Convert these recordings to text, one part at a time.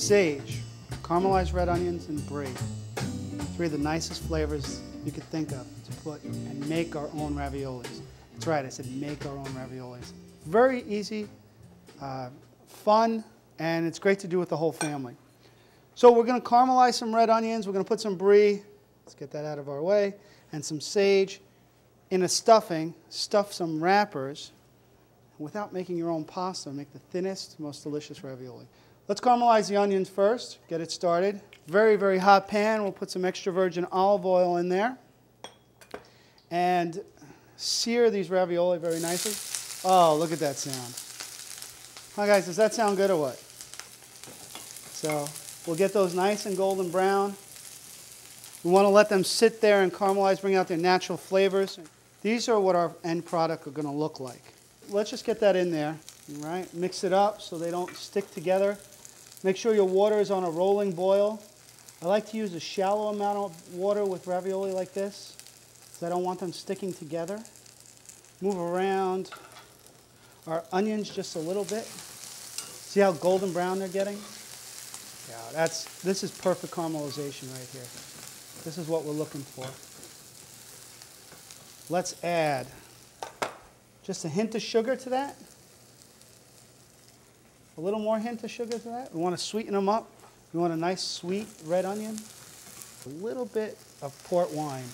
sage, caramelized red onions, and brie. Three of the nicest flavors you could think of to put and make our own raviolis. That's right, I said make our own raviolis. Very easy, fun, and it's great to do with the whole family. So we're going to caramelize some red onions. We're going to put some brie, let's get that out of our way, and some sage in a stuffing. Stuff some wrappers. Without making your own pasta, make the thinnest, most delicious ravioli. Let's caramelize the onions first, get it started. Very, very hot pan. We'll put some extra virgin olive oil in there and sear these ravioli very nicely. Oh, look at that sound. Hi guys, does that sound good or what? So we'll get those nice and golden brown. We want to let them sit there and caramelize, bring out their natural flavors. These are what our end product are going to look like. Let's just get that in there, all right? Mix it up so they don't stick together. Make sure your water is on a rolling boil. I like to use a shallow amount of water with ravioli like this because I don't want them sticking together. Move around our onions just a little bit. See how golden brown they're getting? Yeah, this is perfect caramelization right here. This is what we're looking for. Let's add just a hint of sugar to that. A little more hint of sugar to that. We want to sweeten them up. We want a nice sweet red onion. A little bit of port wine.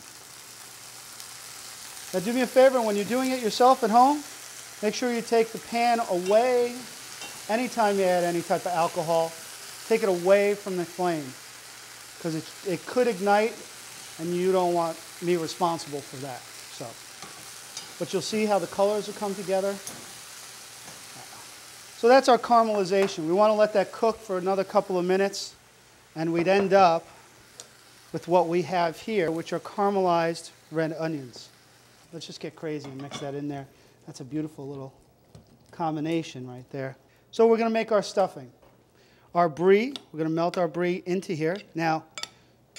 Now do me a favor, when you're doing it yourself at home, make sure you take the pan away. Anytime you add any type of alcohol, take it away from the flame because it could ignite and you don't want me responsible for that. So, but you'll see how the colors will come together. So that's our caramelization. We want to let that cook for another couple of minutes and we'd end up with what we have here, which are caramelized red onions. Let's just get crazy and mix that in there. That's a beautiful little combination right there. So we're going to make our stuffing. Our brie, we're going to melt our brie into here. Now,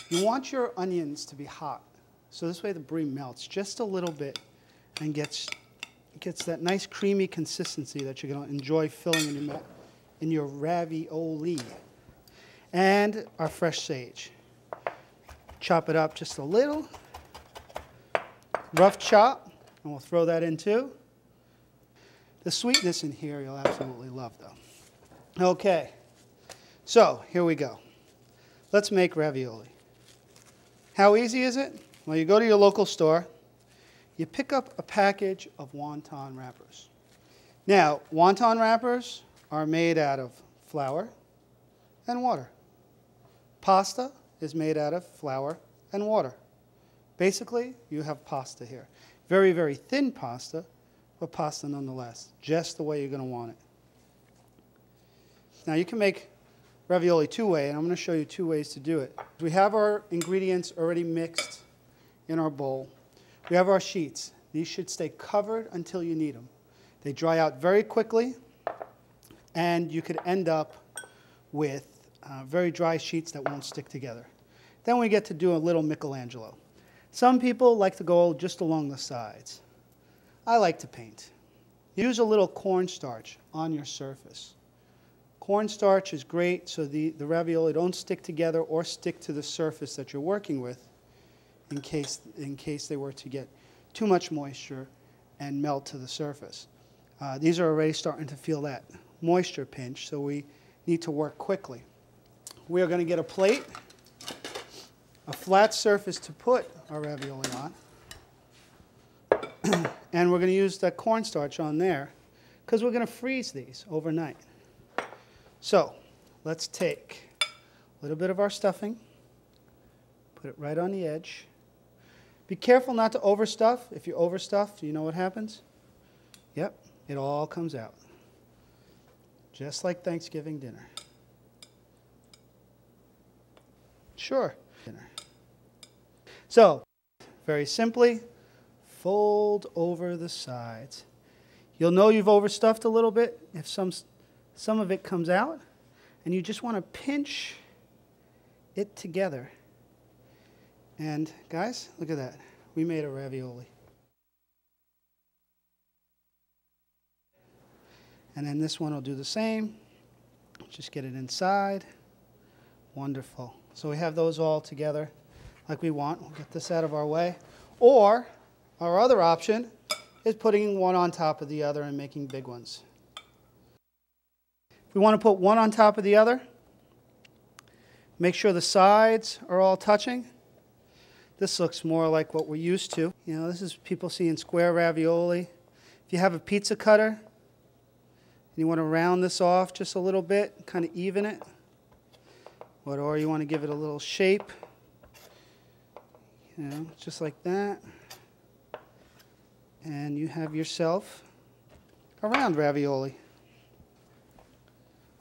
you want your onions to be hot. So this way the brie melts just a little bit and gets that nice creamy consistency that you're going to enjoy filling in your ravioli. And our fresh sage. Chop it up just a little. Rough chop, and we'll throw that in too. The sweetness in here you'll absolutely love though. Okay, so here we go. Let's make ravioli. How easy is it? Well, you go to your local store, you pick up a package of wonton wrappers. Now, wonton wrappers are made out of flour and water. Pasta is made out of flour and water. Basically, you have pasta here. Very, very thin pasta, but pasta nonetheless, just the way you're going to want it. Now, you can make ravioli two-way, and I'm going to show you two ways to do it. We have our ingredients already mixed in our bowl. We have our sheets. These should stay covered until you need them. They dry out very quickly, and you could end up with very dry sheets that won't stick together. Then we get to do a little Michelangelo. Some people like to go just along the sides. I like to paint. Use a little cornstarch on your surface. Cornstarch is great so the ravioli don't stick together or stick to the surface that you're working with in case they were to get too much moisture and melt to the surface. These are already starting to feel that moisture pinch, so we need to work quickly. We are going to get a plate, a flat surface to put our ravioli on. And we're going to use that cornstarch on there because we're going to freeze these overnight. So let's take a little bit of our stuffing, put it right on the edge. Be careful not to overstuff. If you overstuff, do you know what happens? Yep, it all comes out. Just like Thanksgiving dinner. Sure. Dinner. So, very simply, fold over the sides. You'll know you've overstuffed a little bit if some of it comes out, and you just want to pinch it together. And guys, look at that. We made a ravioli. And then this one will do the same. Just get it inside. Wonderful. So we have those all together like we want. We'll get this out of our way. Or our other option is putting one on top of the other and making big ones. If we want to put one on top of the other, make sure the sides are all touching. This looks more like what we're used to. You know, this is people seeing square ravioli. If you have a pizza cutter and you want to round this off just a little bit, kind of even it, or you want to give it a little shape, you know, just like that. And you have yourself a round ravioli.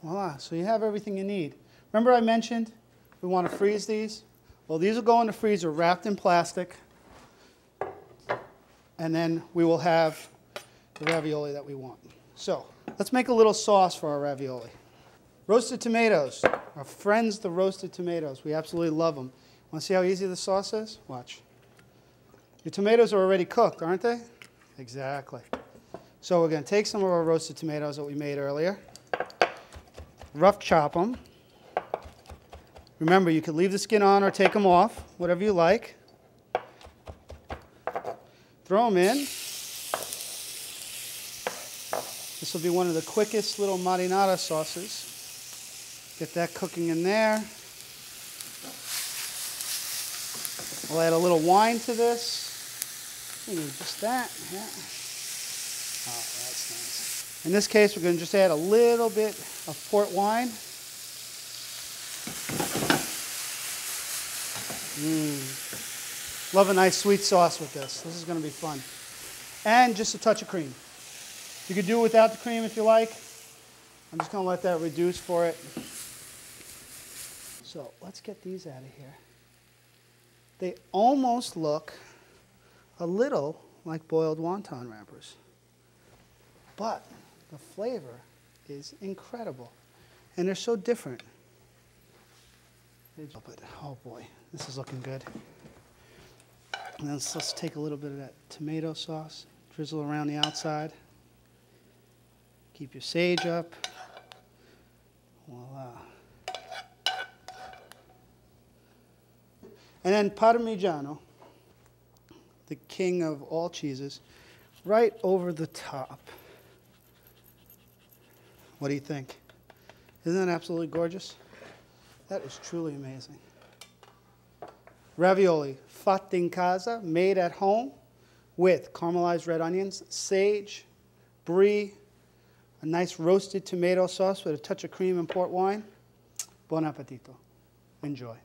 Voila, so you have everything you need. Remember I mentioned we want to freeze these? Well, these will go in the freezer wrapped in plastic, and then we will have the ravioli that we want. So let's make a little sauce for our ravioli. Roasted tomatoes. Our friends, the roasted tomatoes. We absolutely love them. Want to see how easy the sauce is? Watch. Your tomatoes are already cooked, aren't they? Exactly. So we're going to take some of our roasted tomatoes that we made earlier, rough chop them. Remember, you can leave the skin on or take them off, whatever you like. Throw them in. This will be one of the quickest little marinara sauces. Get that cooking in there. We'll add a little wine to this. Just that. Yeah. Oh, that's nice. In this case, we're going to just add a little bit of port wine. Love a nice sweet sauce with this. This is going to be fun. And just a touch of cream. You could do it without the cream if you like. I'm just going to let that reduce for it. So let's get these out of here. They almost look a little like boiled wonton wrappers. But the flavor is incredible. And they're so different. Oh boy, this is looking good. And then let's take a little bit of that tomato sauce, drizzle around the outside. Keep your sage up. Voila. And then Parmigiano, the king of all cheeses, right over the top. What do you think? Isn't that absolutely gorgeous? That is truly amazing. Ravioli, fatte in casa, made at home, with caramelized red onions, sage, brie, a nice roasted tomato sauce with a touch of cream and port wine. Buon appetito. Enjoy.